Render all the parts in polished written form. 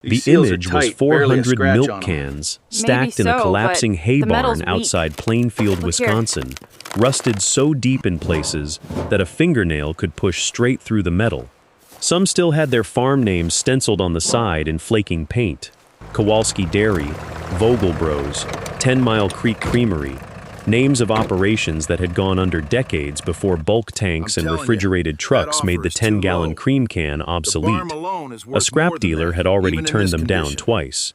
The These seals are image was tight, barely a 400 scratch milk on 'em. cans Maybe stacked in a so, collapsing but hay the metal's barn weak. outside Plainfield, Look here. Wisconsin, rusted so deep in places that a fingernail could push straight through the metal. Some still had their farm names stenciled on the side in flaking paint. Kowalski Dairy, Vogel Bros, 10 Mile Creek Creamery, names of operations that had gone under decades before bulk tanks I'm and telling refrigerated you, trucks that made the offer is too 10-gallon low. cream can obsolete. barn alone is A worth scrap more than dealer that, had already even in turned this them down condition. twice.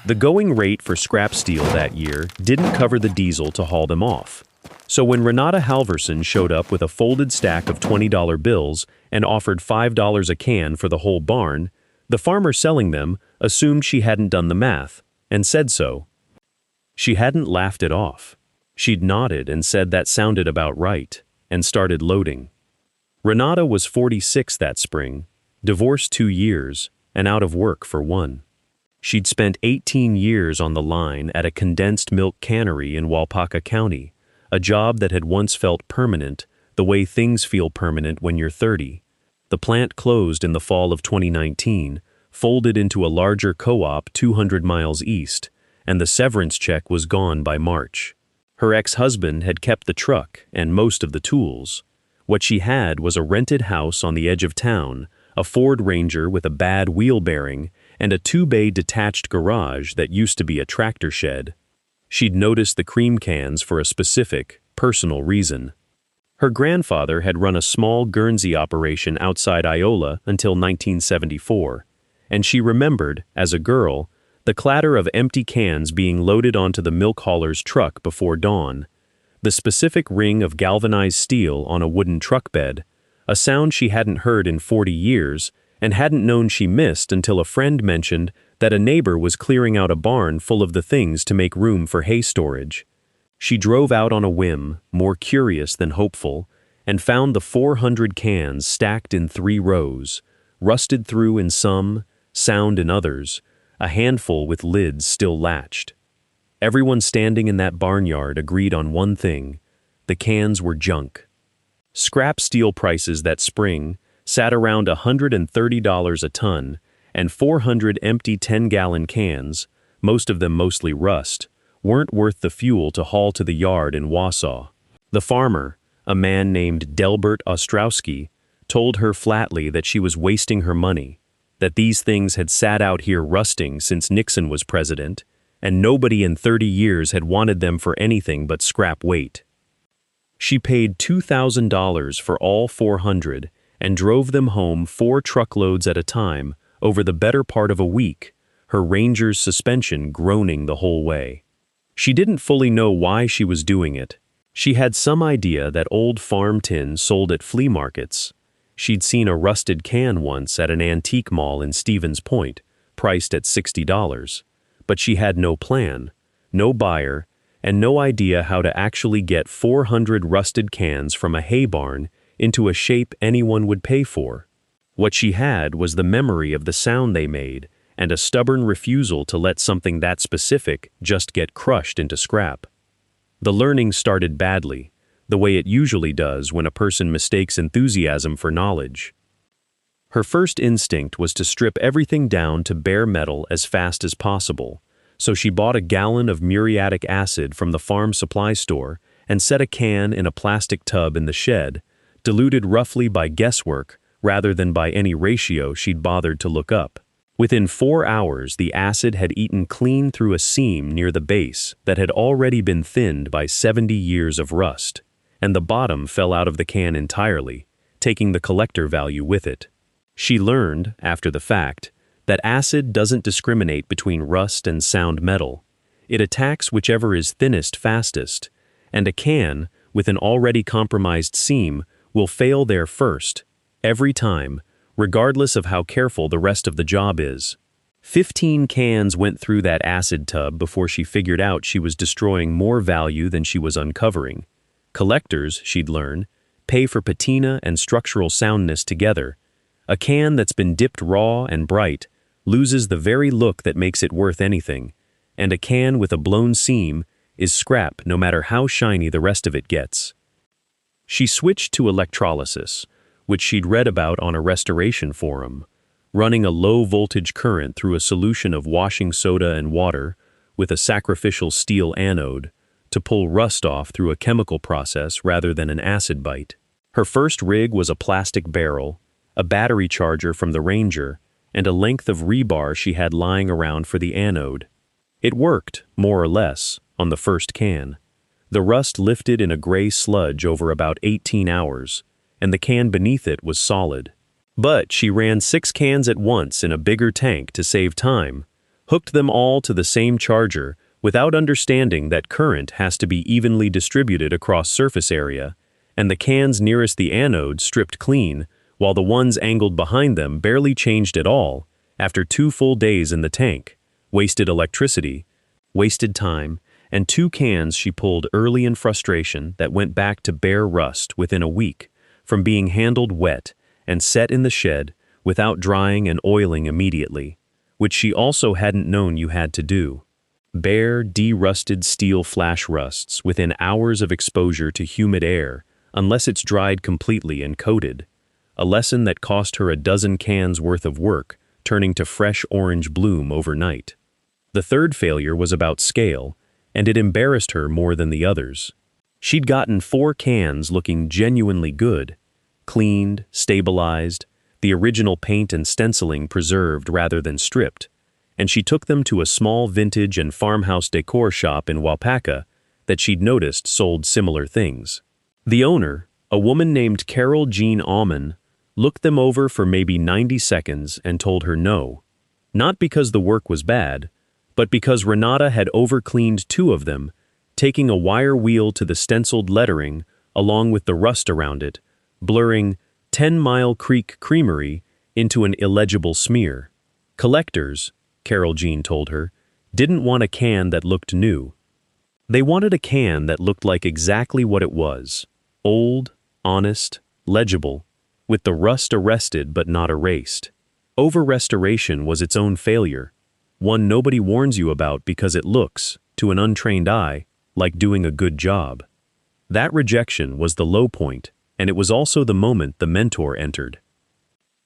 The going rate for scrap steel that year didn't cover the diesel to haul them off. So when Renata Halverson showed up with a folded stack of $20 bills and offered $5 a can for the whole barn, the farmer selling them assumed she hadn't done the math, and said so. She hadn't laughed it off. She'd nodded and said that sounded about right, and started loading. Renata was 46 that spring, divorced 2 years, and out of work for 1. She'd spent 18 years on the line at a condensed milk cannery in Walpaca County, a job that had once felt permanent, the way things feel permanent when you're 30. The plant closed in the fall of 2019, folded into a larger co-op 200 miles east, and the severance check was gone by March. Her ex-husband had kept the truck and most of the tools. What she had was a rented house on the edge of town, a Ford Ranger with a bad wheel bearing, and a 2-bay detached garage that used to be a tractor shed. She'd noticed the cream cans for a specific, personal reason. Her grandfather had run a small Guernsey operation outside Iola until 1974, and she remembered, as a girl, the clatter of empty cans being loaded onto the milk hauler's truck before dawn, the specific ring of galvanized steel on a wooden truck bed, a sound she hadn't heard in 40 years and hadn't known she missed until a friend mentioned that a neighbor was clearing out a barn full of the things to make room for hay storage. She drove out on a whim, more curious than hopeful, and found the 400 cans stacked in 3 rows, rusted through in some, sound in others, a handful with lids still latched. Everyone standing in that barnyard agreed on one thing: the cans were junk. Scrap steel prices that spring sat around $130 a ton, and 400 empty 10-gallon cans, most of them mostly rust, weren't worth the fuel to haul to the yard in Wausau. The farmer, a man named Delbert Ostrowski, told her flatly that she was wasting her money, that these things had sat out here rusting since Nixon was president, and nobody in 30 years had wanted them for anything but scrap weight. She paid $2,000 for all 400 and drove them home 4 truckloads at a time over the better part of a week, her Ranger's suspension groaning the whole way. She didn't fully know why she was doing it. She had some idea that old farm tin sold at flea markets. She'd seen a rusted can once at an antique mall in Stevens Point, priced at $60. But she had no plan, no buyer, and no idea how to actually get 400 rusted cans from a hay barn into a shape anyone would pay for. What she had was the memory of the sound they made and a stubborn refusal to let something that specific just get crushed into scrap. The learning started badly, the way it usually does when a person mistakes enthusiasm for knowledge. Her first instinct was to strip everything down to bare metal as fast as possible, so she bought a gallon of muriatic acid from the farm supply store and set a can in a plastic tub in the shed, diluted roughly by guesswork rather than by any ratio she'd bothered to look up. Within 4 hours, the acid had eaten clean through a seam near the base that had already been thinned by 70 years of rust, and the bottom fell out of the can entirely, taking the collector value with it. She learned, after the fact, that acid doesn't discriminate between rust and sound metal. It attacks whichever is thinnest fastest, and a can, with an already compromised seam, will fail there first, every time, regardless of how careful the rest of the job is. 15 cans went through that acid tub before she figured out she was destroying more value than she was uncovering. Collectors, she'd learn, pay for patina and structural soundness together. A can that's been dipped raw and bright loses the very look that makes it worth anything, and a can with a blown seam is scrap no matter how shiny the rest of it gets. She switched to electrolysis, which she'd read about on a restoration forum. running a low-voltage current through a solution of washing soda and water with a sacrificial steel anode to pull rust off through a chemical process rather than an acid bite. Her first rig was a plastic barrel, a battery charger from the Ranger, and a length of rebar she had lying around for the anode. It worked, more or less, on the first can. The rust lifted in a gray sludge over about 18 hours, and the can beneath it was solid. But she ran 6 cans at once in a bigger tank to save time, hooked them all to the same charger without understanding that current has to be evenly distributed across surface area, and the cans nearest the anode stripped clean, while the ones angled behind them barely changed at all after 2 full days in the tank, wasted electricity, wasted time, and 2 cans she pulled early in frustration that went back to bare rust within a week from being handled wet and set in the shed without drying and oiling immediately, which she also hadn't known you had to do. Bare, de-rusted steel flash rusts within hours of exposure to humid air unless it's dried completely and coated, a lesson that cost her a dozen cans worth of work turning to fresh orange bloom overnight. The third failure was about scale, and it embarrassed her more than the others. She'd gotten 4 cans looking genuinely good, cleaned, stabilized, the original paint and stenciling preserved rather than stripped, and she took them to a small vintage and farmhouse decor shop in Waupaca that she'd noticed sold similar things. The owner, a woman named Carol Jean Aumann, looked them over for maybe 90 seconds and told her no, not because the work was bad, but because Renata had overcleaned 2 of them, taking a wire wheel to the stenciled lettering along with the rust around it, blurring 10 Mile Creek Creamery into an illegible smear. Collectors, Carol Jean told her, didn't want a can that looked new. They wanted a can that looked like exactly what it was: old, honest, legible, with the rust arrested but not erased. Over-restoration was its own failure, one nobody warns you about because it looks, to an untrained eye, like doing a good job. That rejection was the low point, and it was also the moment the mentor entered.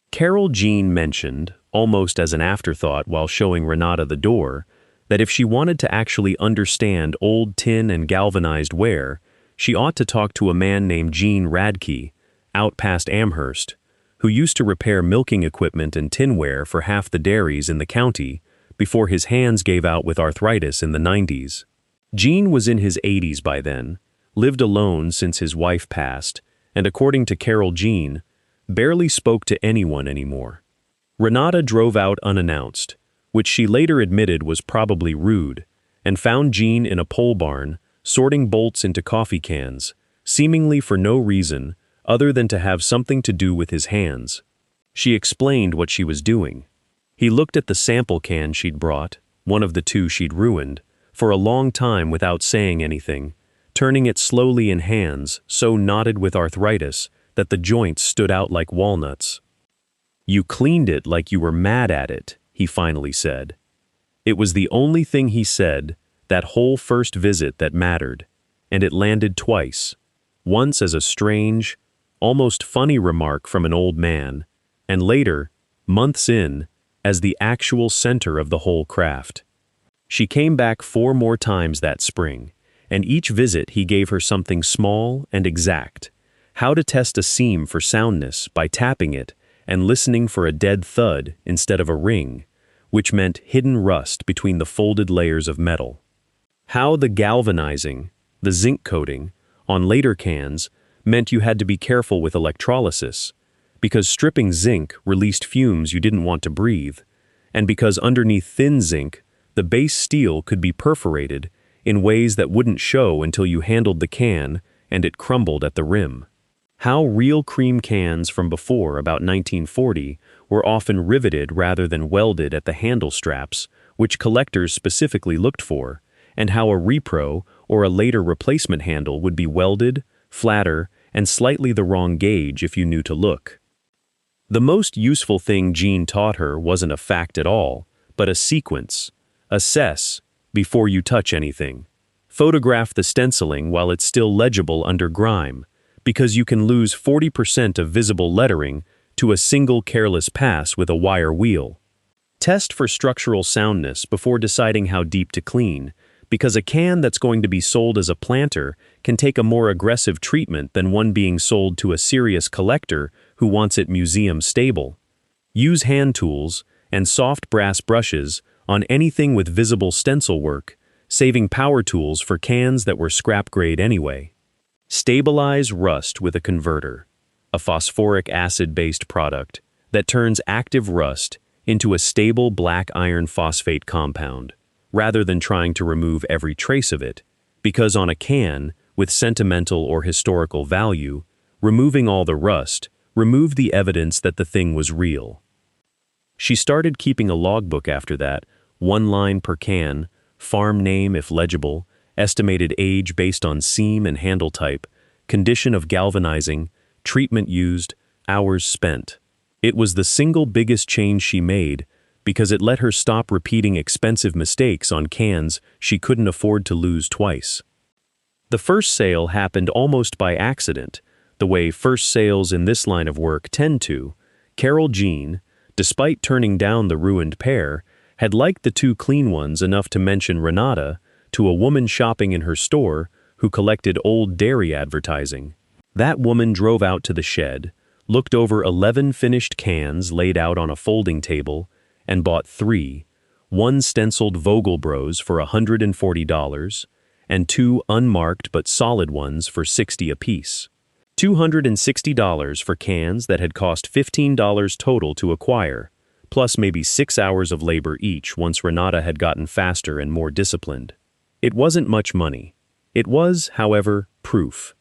Carol Jean mentioned, almost as an afterthought while showing Renata the door, that if she wanted to actually understand old tin and galvanized ware, she ought to talk to a man named Gene Radke, out past Amherst, who used to repair milking equipment and tinware for half the dairies in the county before his hands gave out with arthritis in the 90s. Gene was in his 80s by then, lived alone since his wife passed, and according to Carol Jean, barely spoke to anyone anymore. Renata drove out unannounced, which she later admitted was probably rude, and found Gene in a pole barn, sorting bolts into coffee cans, seemingly for no reason other than to have something to do with his hands. She explained what she was doing. He looked at the sample can she'd brought, one of the 2 she'd ruined, for a long time without saying anything, turning it slowly in hands so knotted with arthritis that the joints stood out like walnuts. "You cleaned it like you were mad at it," he finally said. It was the only thing he said that whole first visit that mattered, and it landed twice, once as a strange, almost funny remark from an old man, and later, months in, as the actual center of the whole craft. She came back 4 more times that spring, and each visit he gave her something small and exact: how to test a seam for soundness by tapping it and listening for a dead thud instead of a ring, which meant hidden rust between the folded layers of metal. How the galvanizing, the zinc coating, on later cans meant you had to be careful with electrolysis, because stripping zinc released fumes you didn't want to breathe, and because underneath thin zinc, the base steel could be perforated in ways that wouldn't show until you handled the can and it crumbled at the rim. How real cream cans from before about 1940 were often riveted rather than welded at the handle straps, which collectors specifically looked for, and how a repro or a later replacement handle would be welded, flatter, and slightly the wrong gauge if you knew to look. The most useful thing Gene taught her wasn't a fact at all, but a sequence. Assess before you touch anything. Photograph the stenciling while it's still legible under grime, because you can lose 40% of visible lettering to a single careless pass with a wire wheel. Test for structural soundness before deciding how deep to clean, because a can that's going to be sold as a planter can take a more aggressive treatment than one being sold to a serious collector who wants it museum stable. Use hand tools and soft brass brushes on anything with visible stencil work, saving power tools for cans that were scrap grade anyway. Stabilize rust with a converter, a phosphoric acid-based product that turns active rust into a stable black iron phosphate compound, rather than trying to remove every trace of it, because on a can with sentimental or historical value, removing all the rust removed the evidence that the thing was real. She started keeping a logbook after that, 1 line per can, farm name if legible, estimated age based on seam and handle type, condition of galvanizing, treatment used, hours spent. It was the single biggest change she made because it let her stop repeating expensive mistakes on cans she couldn't afford to lose twice. The first sale happened almost by accident, the way first sales in this line of work tend to. Carol Jean, despite turning down the ruined pair, had liked the 2 clean ones enough to mention Renata to a woman shopping in her store who collected old dairy advertising. That woman drove out to the shed, looked over 11 finished cans laid out on a folding table, and bought 3, 1 stenciled Vogelbros for $140, and 2 unmarked but solid ones for $60 apiece. $260 for cans that had cost $15 total to acquire, plus maybe 6 hours of labor each once Renata had gotten faster and more disciplined. It wasn't much money. It was, however, proof.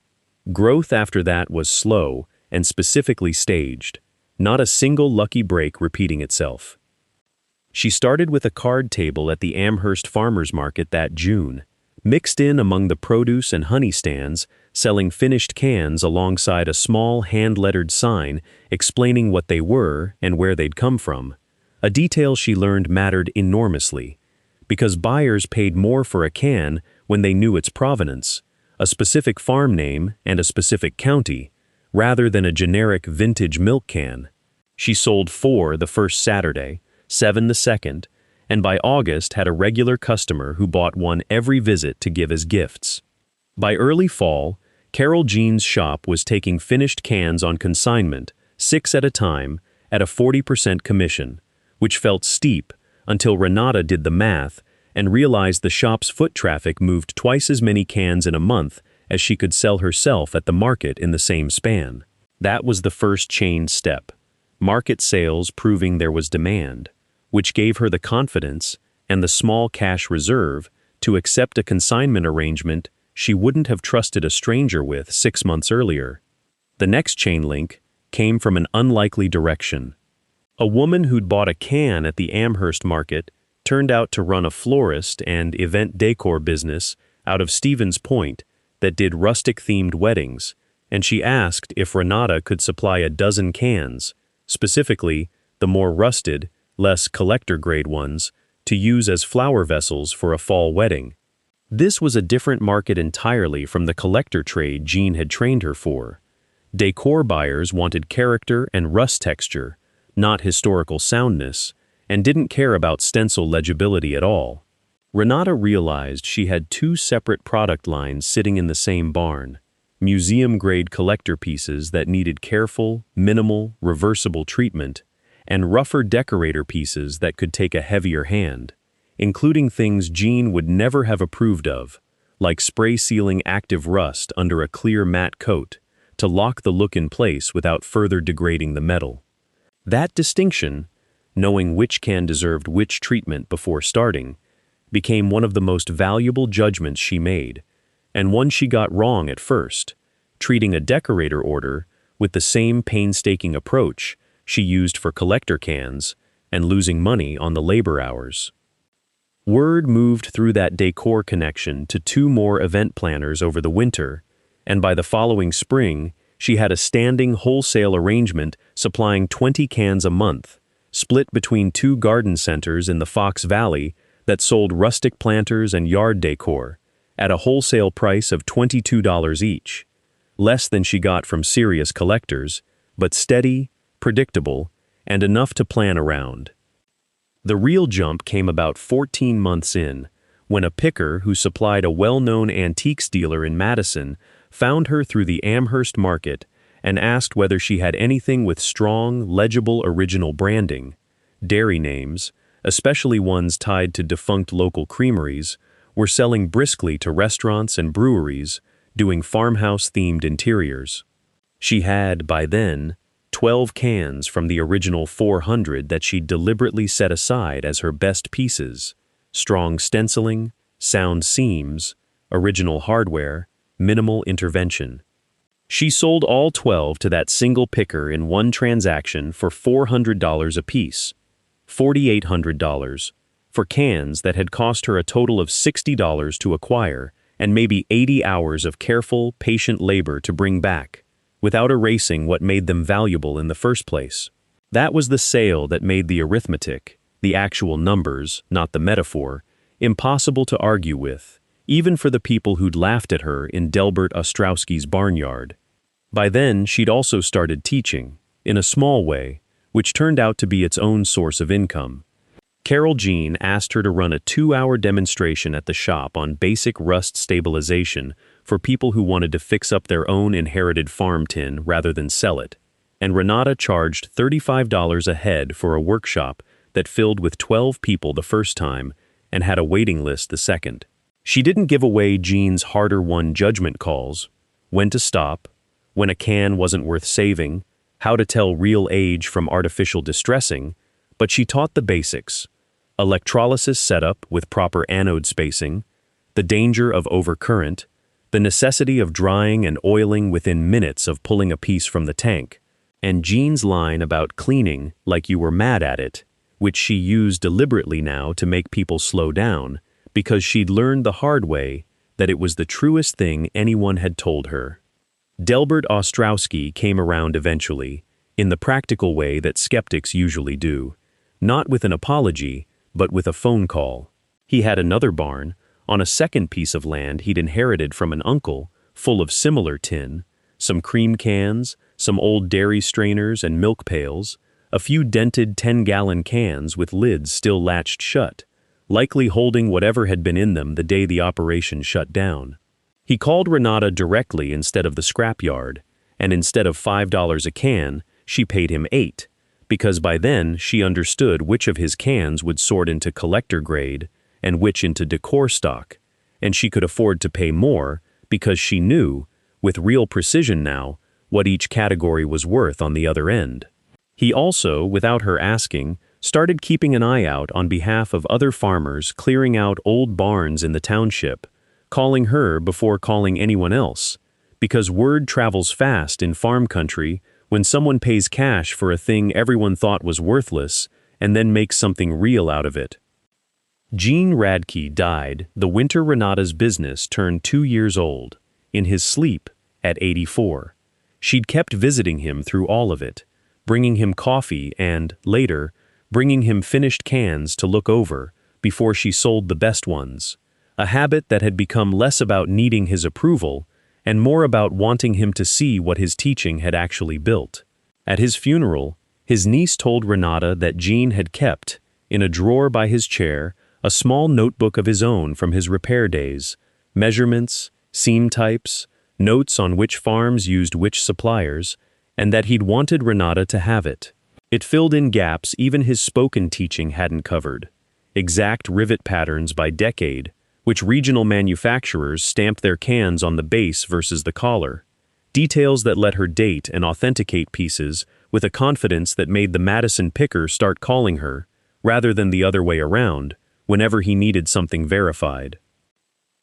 Growth after that was slow and specifically staged, not a single lucky break repeating itself. She started with a card table at the Amherst Farmers Market that June, mixed in among the produce and honey stands, selling finished cans alongside a small hand-lettered sign explaining what they were and where they'd come from, a detail she learned mattered enormously, because buyers paid more for a can when they knew its provenance, a specific farm name and a specific county, rather than a generic vintage milk can. She sold 4 the first Saturday, 7 the second, and by August had a regular customer who bought one every visit to give as gifts. By early fall, Carol Jean's shop was taking finished cans on consignment, 6 at a time, at a 40% commission, which felt steep until Renata did the math and realized the shop's foot traffic moved twice as many cans in a month as she could sell herself at the market in the same span. That was the first chain step, market sales proving there was demand, which gave her the confidence and the small cash reserve to accept a consignment arrangement she wouldn't have trusted a stranger with 6 months earlier. The next chain link came from an unlikely direction. A woman who'd bought a can at the Amherst Market turned out to run a florist and event decor business out of Stevens Point that did rustic-themed weddings, and she asked if Renata could supply a dozen cans, specifically the more rusted, less collector-grade ones, to use as flower vessels for a fall wedding. This was a different market entirely from the collector trade Jean had trained her for. Decor buyers wanted character and rust texture, not historical soundness, and didn't care about stencil legibility at all. Renata realized she had 2 separate product lines sitting in the same barn, museum-grade collector pieces that needed careful, minimal, reversible treatment, and rougher decorator pieces that could take a heavier hand, including things Jean would never have approved of, like spray-sealing active rust under a clear matte coat to lock the look in place without further degrading the metal. That distinction, knowing which can deserved which treatment before starting, became one of the most valuable judgments she made, and one she got wrong at first, treating a decorator order with the same painstaking approach she used for collector cans and losing money on the labor hours. Word moved through that decor connection to 2 more event planners over the winter, and by the following spring, she had a standing wholesale arrangement supplying 20 cans a month, split between 2 garden centers in the Fox Valley that sold rustic planters and yard decor at a wholesale price of $22 each, less than she got from serious collectors, but steady, predictable, and enough to plan around. The real jump came about 14 months in, when a picker who supplied a well-known antiques dealer in Madison found her through the Amherst market and asked whether she had anything with strong, legible original branding. Dairy names, especially ones tied to defunct local creameries, were selling briskly to restaurants and breweries, doing farmhouse-themed interiors. She had, by then, 12 cans from the original 400 that she'd deliberately set aside as her best pieces: strong stenciling, sound seams, original hardware, minimal intervention. She sold all 12 to that single picker in one transaction for $400 apiece, $4,800, for cans that had cost her a total of $60 to acquire and maybe 80 hours of careful, patient labor to bring back, without erasing what made them valuable in the first place. That was the sale that made the arithmetic, the actual numbers, not the metaphor, impossible to argue with, even for the people who'd laughed at her in Delbert Ostrowski's barnyard. By then, she'd also started teaching, in a small way, which turned out to be its own source of income. Carol Jean asked her to run a 2-hour demonstration at the shop on basic rust stabilization for people who wanted to fix up their own inherited farm tin rather than sell it, and Renata charged $35 a head for a workshop that filled with 12 people the first time and had a waiting list the second. She didn't give away Jean's harder-won judgment calls: when to stop, when a can wasn't worth saving, how to tell real age from artificial distressing, but she taught the basics: electrolysis setup with proper anode spacing, the danger of overcurrent, the necessity of drying and oiling within minutes of pulling a piece from the tank, and Jean's line about cleaning like you were mad at it, which she used deliberately now to make people slow down, because she'd learned the hard way that it was the truest thing anyone had told her. Delbert Ostrowski came around eventually, in the practical way that skeptics usually do, not with an apology, but with a phone call. He had another barn, on a second piece of land he'd inherited from an uncle, full of similar tin, some cream cans, some old dairy strainers and milk pails, a few dented 10-gallon cans with lids still latched shut, likely holding whatever had been in them the day the operation shut down. He called Renata directly instead of the scrapyard, and instead of $5 a can, she paid him $8, because by then she understood which of his cans would sort into collector grade and which into decor stock, and she could afford to pay more because she knew, with real precision now, what each category was worth on the other end. He also, without her asking, started keeping an eye out on behalf of other farmers clearing out old barns in the township, calling her before calling anyone else, because word travels fast in farm country when someone pays cash for a thing everyone thought was worthless and then makes something real out of it. Jean Radke died the winter Renata's business turned 2 years old, in his sleep, at 84. She'd kept visiting him through all of it, bringing him coffee and, later, bringing him finished cans to look over before she sold the best ones, a habit that had become less about needing his approval and more about wanting him to see what his teaching had actually built. At his funeral, his niece told Renata that Jean had kept, in a drawer by his chair, a small notebook of his own from his repair days, measurements, seam types, notes on which farms used which suppliers, and that he'd wanted Renata to have it. It filled in gaps even his spoken teaching hadn't covered: exact rivet patterns by decade, which regional manufacturers stamped their cans on the base versus the collar, details that let her date and authenticate pieces with a confidence that made the Madison picker start calling her, rather than the other way around, whenever he needed something verified.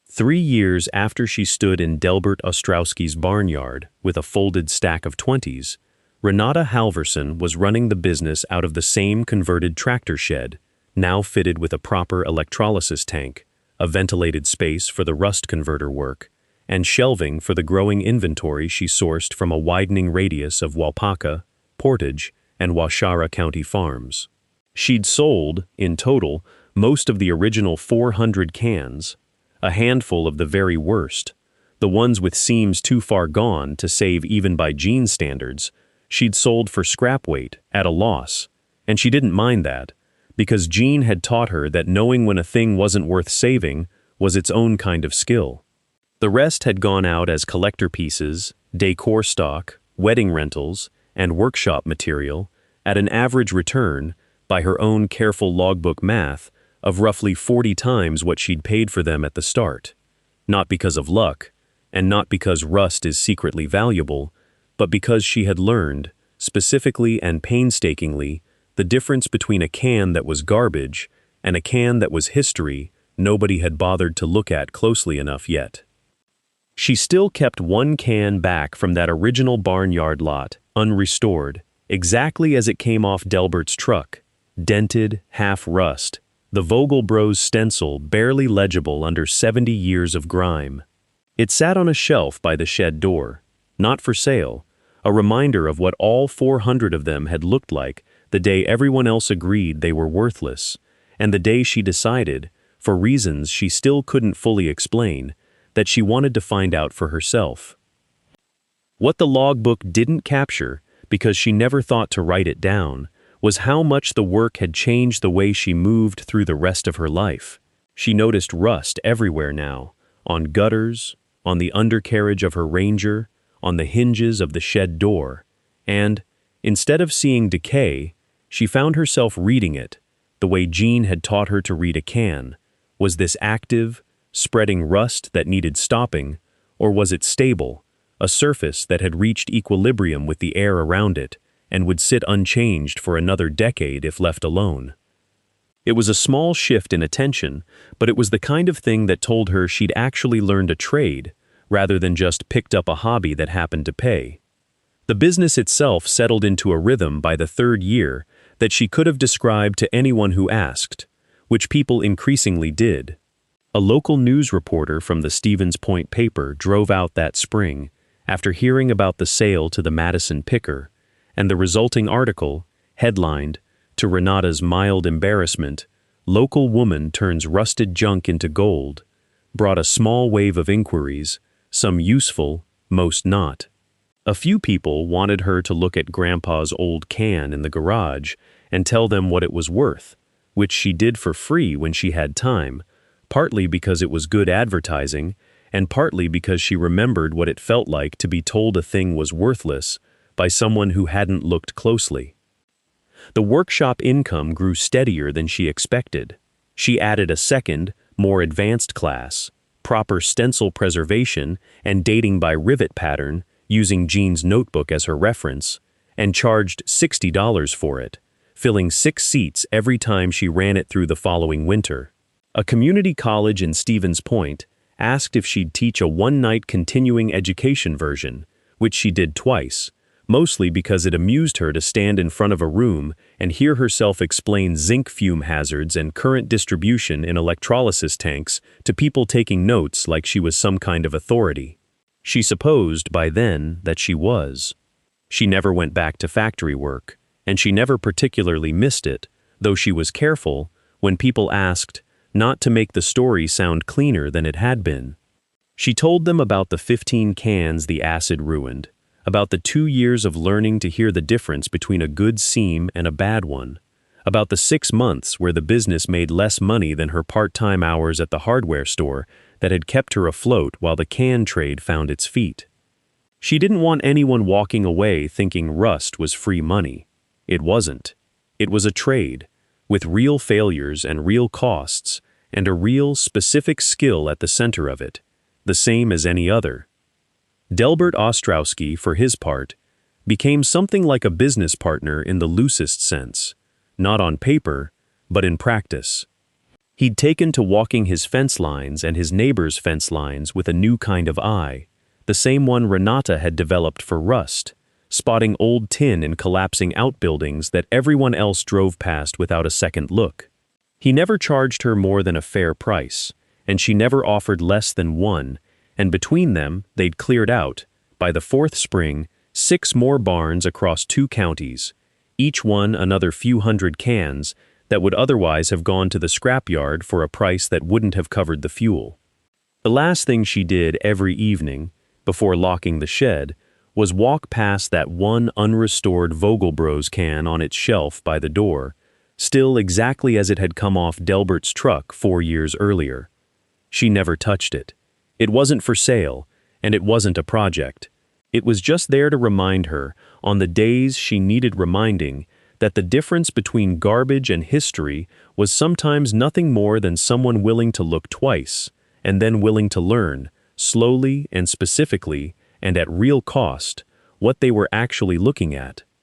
3 years after she stood in Delbert Ostrowski's barnyard with a folded stack of 20s, Renata Halverson was running the business out of the same converted tractor shed, now fitted with a proper electrolysis tank, a ventilated space for the rust converter work, and shelving for the growing inventory she sourced from a widening radius of Waupaca, Portage, and Waushara County farms. She'd sold, in total, most of the original 400 cans, a handful of the very worst, the ones with seams too far gone to save even by Jean's standards. she'd sold for scrap weight, at a loss, and she didn't mind that, because Jean had taught her that knowing when a thing wasn't worth saving was its own kind of skill. The rest had gone out as collector pieces, decor stock, wedding rentals, and workshop material, at an average return, by her own careful logbook math, of roughly 40 times what she'd paid for them at the start. Not because of luck, and not because rust is secretly valuable, but because she had learned, specifically and painstakingly, the difference between a can that was garbage and a can that was history nobody had bothered to look at closely enough yet. She still kept one can back from that original barnyard lot, unrestored, exactly as it came off Delbert's truck, dented, half-rust, the Vogel Bros stencil barely legible under 70 years of grime. It sat on a shelf by the shed door, not for sale, a reminder of what all 400 of them had looked like the day everyone else agreed they were worthless, and the day she decided, for reasons she still couldn't fully explain, that she wanted to find out for herself. What the logbook didn't capture, because she never thought to write it down, was how much the work had changed the way she moved through the rest of her life. She noticed rust everywhere now, on gutters, on the undercarriage of her Ranger, on the hinges of the shed door, and, instead of seeing decay, she found herself reading it, the way Jean had taught her to read a can. Was this active, spreading rust that needed stopping, or was it stable, a surface that had reached equilibrium with the air around it and would sit unchanged for another decade if left alone? It was a small shift in attention, but it was the kind of thing that told her she'd actually learned a trade, rather than just picked up a hobby that happened to pay. The business itself settled into a rhythm by the third year that she could have described to anyone who asked, which people increasingly did. A local news reporter from the Stevens Point paper drove out that spring after hearing about the sale to the Madison Picker, and the resulting article, headlined, "To Renata's mild embarrassment, local woman turns rusted junk into gold," brought a small wave of inquiries, some useful, most not. A few people wanted her to look at Grandpa's old can in the garage and tell them what it was worth, which she did for free when she had time, partly because it was good advertising, and partly because she remembered what it felt like to be told a thing was worthless by someone who hadn't looked closely. The workshop income grew steadier than she expected. She added a second, more advanced class, proper stencil preservation and dating by rivet pattern, using Jean's notebook as her reference, and charged $60 for it, filling 6 seats every time she ran it through the following winter. A community college in Stevens Point asked if she'd teach a one-night continuing education version, which she did twice, mostly because it amused her to stand in front of a room and hear herself explain zinc fume hazards and current distribution in electrolysis tanks to people taking notes like she was some kind of authority. She supposed by then that she was. She never went back to factory work, and she never particularly missed it, though she was careful, when people asked, not to make the story sound cleaner than it had been. She told them about the 15 cans the acid ruined, about the 2 years of learning to hear the difference between a good seam and a bad one, about the 6 months where the business made less money than her part-time hours at the hardware store that had kept her afloat while the can trade found its feet. She didn't want anyone walking away thinking rust was free money. It wasn't. It was a trade, with real failures and real costs, and a real, specific skill at the center of it, the same as any other. Delbert Ostrowski, for his part, became something like a business partner in the loosest sense, not on paper, but in practice. He'd taken to walking his fence lines and his neighbors' fence lines with a new kind of eye, the same one Renata had developed for rust, spotting old tin in collapsing outbuildings that everyone else drove past without a second look. He never charged her more than a fair price, and she never offered less than one, and between them they'd cleared out, by the 4th spring, 6 more barns across 2 counties, each one another few hundred cans that would otherwise have gone to the scrapyard for a price that wouldn't have covered the fuel. The last thing she did every evening, before locking the shed, was walk past that one unrestored Vogelbros can on its shelf by the door, still exactly as it had come off Delbert's truck 4 years earlier. She never touched it. It wasn't for sale, and it wasn't a project. It was just there to remind her, on the days she needed reminding, that the difference between garbage and history was sometimes nothing more than someone willing to look twice, and then willing to learn, slowly and specifically, and at real cost, what they were actually looking at.